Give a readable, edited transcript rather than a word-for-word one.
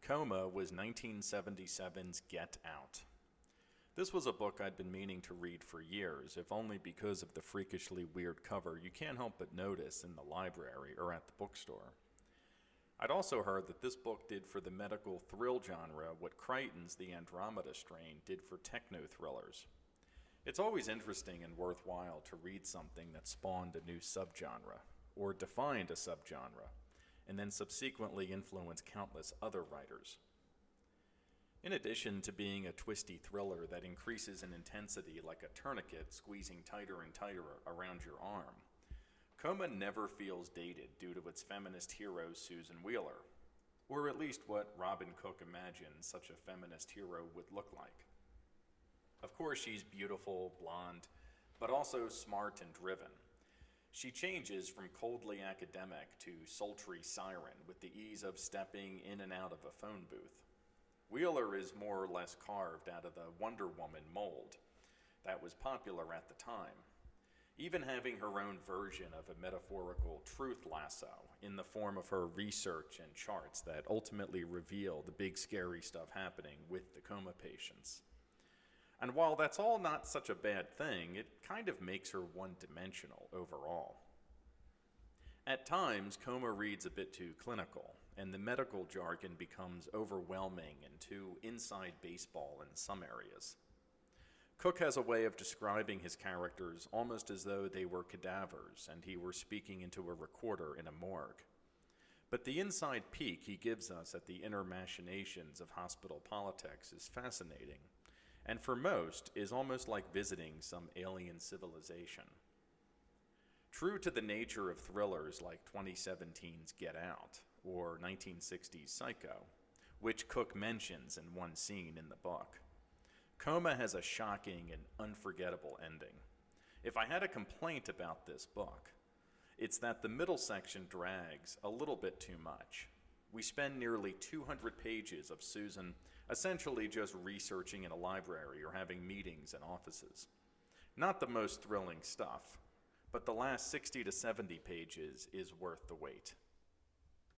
Coma was 1977's Get Out. This was a book I'd been meaning to read for years, if only because of the freakishly weird cover you can't help but notice in the library or at the bookstore. I'd also heard that this book did for the medical thrill genre what Crichton's The Andromeda Strain did for techno thrillers. It's always interesting and worthwhile to read something that spawned a new subgenre, or defined a subgenre, and then subsequently influenced countless other writers. In addition to being a twisty thriller that increases in intensity like a tourniquet squeezing tighter and tighter around your arm, Coma never feels dated due to its feminist hero Susan Wheeler, or at least what Robin Cook imagined such a feminist hero would look like. Of course, she's beautiful, blonde, but also smart and driven. She changes from coldly academic to sultry siren with the ease of stepping in and out of a phone booth. Wheeler is more or less carved out of the Wonder Woman mold that was popular at the time, even having her own version of a metaphorical truth lasso in the form of her research and charts that ultimately reveal the big scary stuff happening with the coma patients. And while that's all not such a bad thing, it kind of makes her one-dimensional overall. At times, Coma reads a bit too clinical, and the medical jargon becomes overwhelming and too inside baseball in some areas. Cook has a way of describing his characters almost as though they were cadavers and he were speaking into a recorder in a morgue. But the inside peek he gives us at the inner machinations of hospital politics is fascinating, and for most is almost like visiting some alien civilization. True to the nature of thrillers like 2017's Get Out or 1960's Psycho, which Cook mentions in one scene in the book, Coma has a shocking and unforgettable ending. If I had a complaint about this book, it's that the middle section drags a little bit too much. We spend nearly 200 pages of Susan essentially just researching in a library or having meetings in offices. Not the most thrilling stuff, but the last 60 to 70 pages is worth the wait.